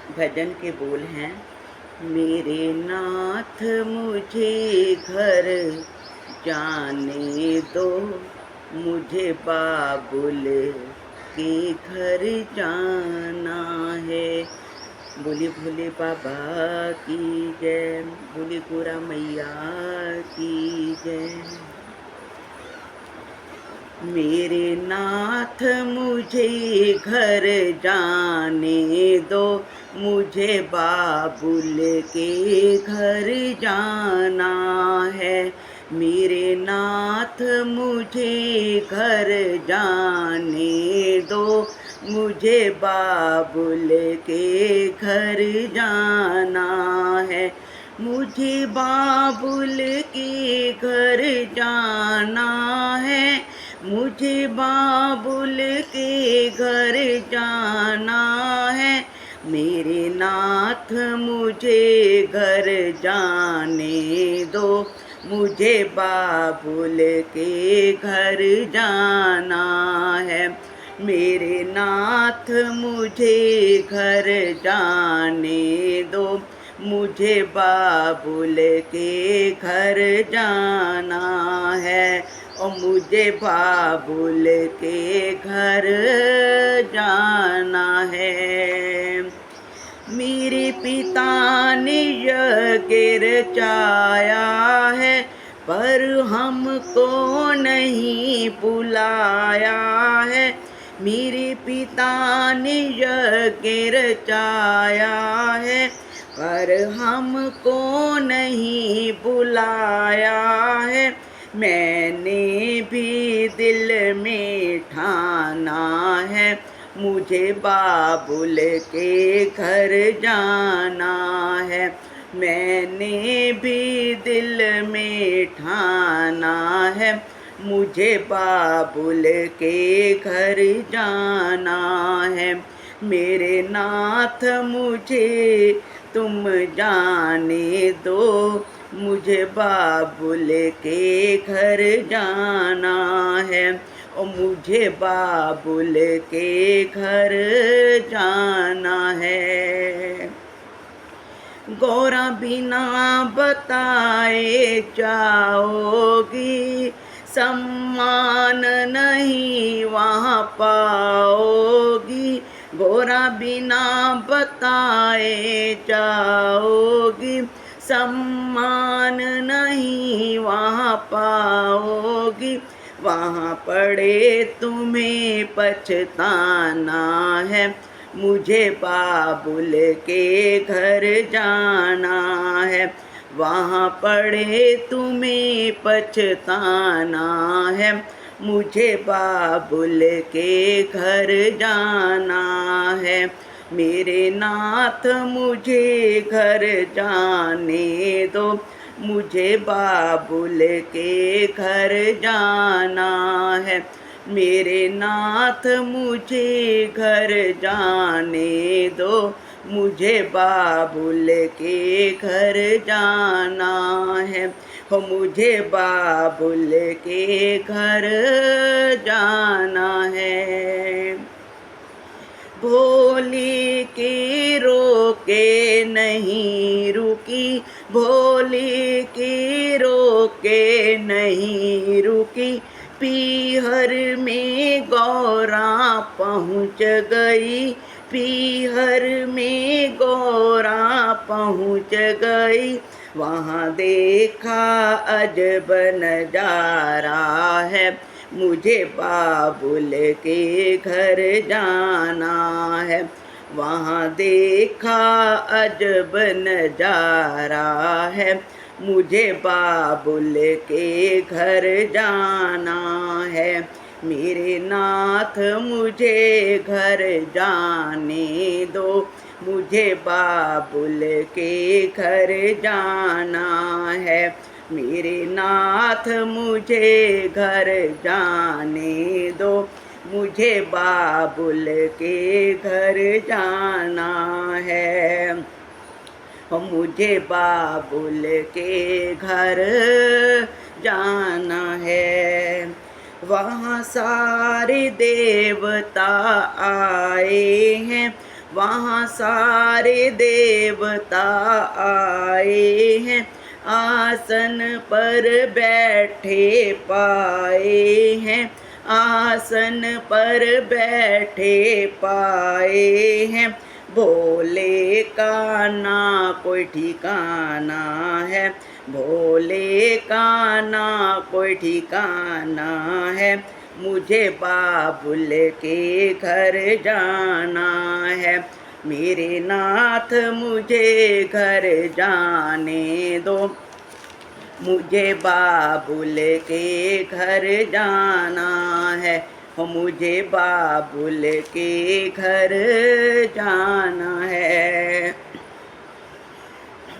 भजन के बोल हैं। मेरे नाथ मुझे घर जाने दो, मुझे बाबुल के घर जाना है। बोले भोले बाबा की जय, बोले गोरा मैया की जय। मेरे नाथ मुझे घर जाने दो, मुझे बाबुल के घर जाना है। मेरे नाथ मुझे घर जाने दो, मुझे बाबुल के घर जाना है। मुझे बाबुल के घर जाना है, मुझे बाबुल के घर जाना है। मेरे नाथ मुझे घर जाने दो, मुझे बाबुल के घर जाना है। मेरे नाथ मुझे घर जाने दो, मुझे बाबुल के घर जाना है। और मुझे बाबुल के घर जाना है। मेरे पिता ने यज्ञ रचाया है, पर हमको नहीं बुलाया है। मेरे पिता ने यज्ञ रचाया है, पर हमको नहीं बुलाया है। मैंने भी दिल में ठाना है, मुझे बाबुल के घर जाना है। मैंने भी दिल में ठाना है, मुझे बाबुल के घर जाना है। मेरे नाथ मुझे तुम जाने दो, मुझे बाबुल के घर जाना है। और मुझे बाबुल के घर जाना है। गौरा बिना बताए जाओगी, सम्मान नहीं वहाँ पाओगी। गौरा बिना बताए जाओगी, सम्मान नहीं वहाँ पाओगी। वहाँ पड़े तुम्हें पछताना है, मुझे बाबुल के घर जाना है। वहाँ पड़े तुम्हें पछताना है, मुझे बाबुल के घर जाना है। मेरे नाथ मुझे घर जाने दो, मुझे बाबुल के घर जाना है। मेरे नाथ मुझे घर जाने दो, मुझे बाबुल के घर जाना है। हो मुझे बाबुल के घर जाना है। भोली की रोके नहीं रुकी, भोली की रोके नहीं रुकी। पीहर में गौरा पहुँच गई, पीहर में गौरा पहुँच गई। वहाँ देखा अजब नजारा है, मुझे बाबुल के घर जाना है। वहाँ देखा अजब नजारा है, मुझे बाबुल के घर जाना है। मेरे नाथ मुझे घर जाने दो, मुझे बाबुल के घर जाना है। मेरे नाथ मुझे घर जाने दो, मुझे बाबुल के घर जाना है। मुझे बाबुल के घर जाना है। वहाँ सारे देवता आए हैं, वहाँ सारे देवता आए हैं, आसन पर बैठे पाए हैं, आसन पर बैठे पाए हैं। भोले का ना कोई ठिकाना है, भोले का ना कोई ठिकाना है। मुझे बाबुल के घर जाना है, मेरे नाथ मुझे घर जाने दो। मुझे बाबुल के घर जाना है, मुझे बाबुल के घर जाना है।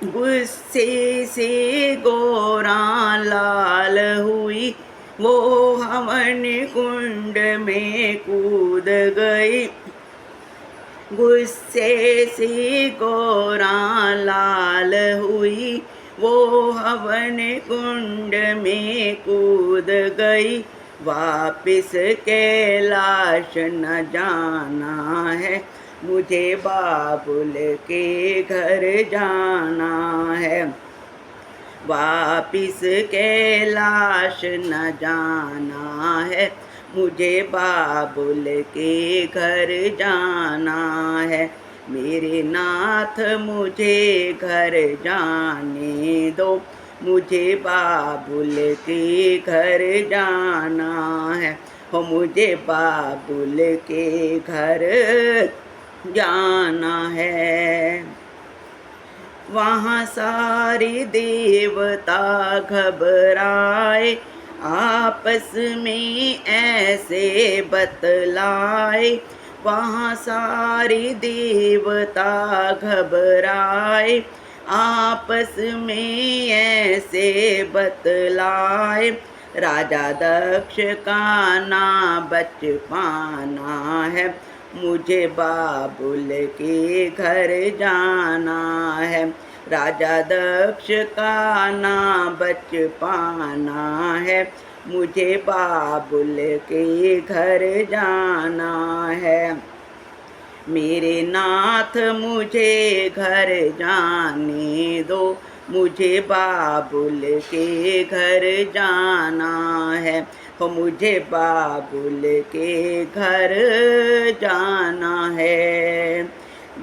गुस्से से गोरा लाल हुई, वो हवन कुंड में कूद गई। गुस्से से गोरा लाल हुई, वो हवन कुंड में कूद गई। वापिस कैलाश न जाना है, मुझे बाबुल के घर जाना है। वापिस कैलाश न जाना है, मुझे बाबुल के घर जाना है। मेरे नाथ मुझे घर जाने दो, मुझे बाबुल के घर जाना है, मुझे बाबुल के घर जाना है। वहाँ सारे देवता घबराए, आपस में ऐसे बतलाए। वहाँ सारे देवता घबराए, आपस में ऐसे बतलाए। राजा दक्ष का ना बच पाना है, मुझे बाबुल के घर जाना है। राजा दक्ष का ना बच पाना है, मुझे बाबुल के घर जाना है। मेरे नाथ मुझे घर जाने दो, मुझे बाबुल के घर जाना है, मुझे बाबुल के घर जाना है।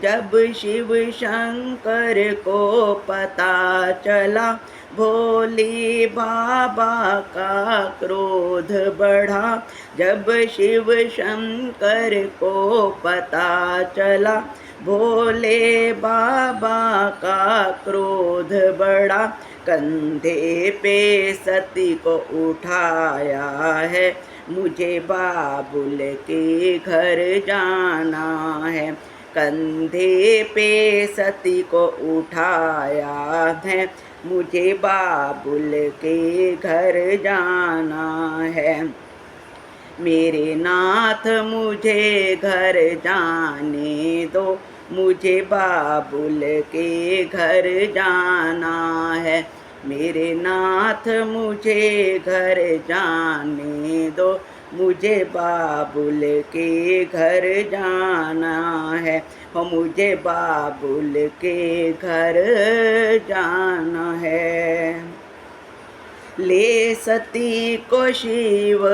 जब शिव शंकर को पता चला, भोले बाबा का क्रोध बढ़ा। जब शिव शंकर को पता चला, भोले बाबा का क्रोध बढ़ा। कंधे पे सती को उठाया है, मुझे बाबुल के घर जाना है। कंधे पे सती को उठाया है, मुझे बाबुल के घर जाना है। मेरे नाथ मुझे घर जाने दो, मुझे बाबुल के घर जाना है। मेरे नाथ मुझे घर जाने दो, मुझे बाबुल के घर जाना है, मुझे बाबुल के घर जाना है। ले सती को शिव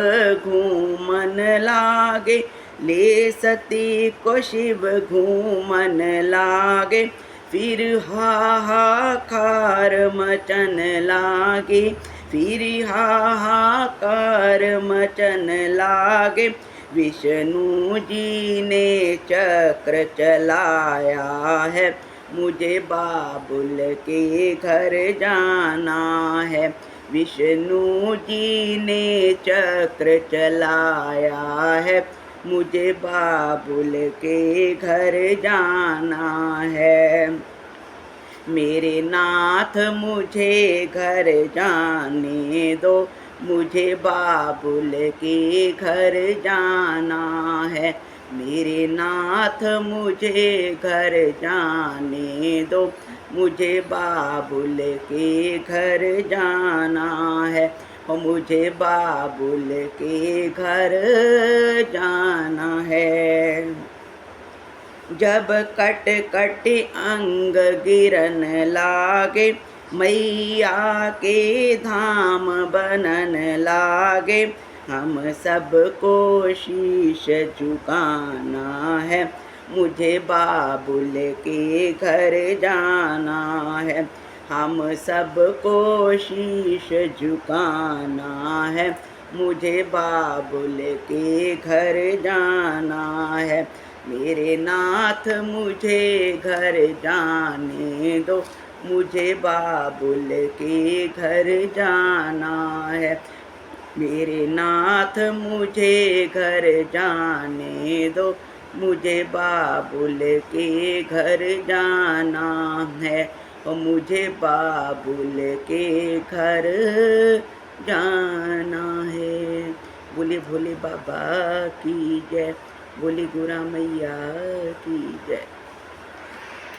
घूमन लागे, ले सती को शिव घूमन लागे। फिर हाहाकार मचन लागे, फिर हाहाकार मचन लागे। विष्णु जी ने चक्र चलाया है, मुझे बाबुल के घर जाना है। विष्णु जी ने चक्र चलाया है, मुझे बाबुल के घर जाना है। मेरे नाथ मुझे घर जाने दो, मुझे बाबुल के घर जाना है। मेरे नाथ मुझे घर जाने दो, मुझे बाबुल के घर जाना है, मुझे बाबुल के घर जाना है। जब कट कट अंग गिरन लागे, मैया के धाम बनन लागे। हम सबको शीश झुकाना है, मुझे बाबुल के घर जाना है। हम सबको शीश झुकाना है, मुझे बाबुल के घर जाना है। मेरे नाथ मुझे घर जाने दो, मुझे बाबुल के घर जाना है। मेरे नाथ मुझे घर जाने दो, मुझे बाबुल के घर जाना है। और मुझे बाबुल के घर जाना है। बोले भोले बाबा की जय, बोले गोरा मैया की जय।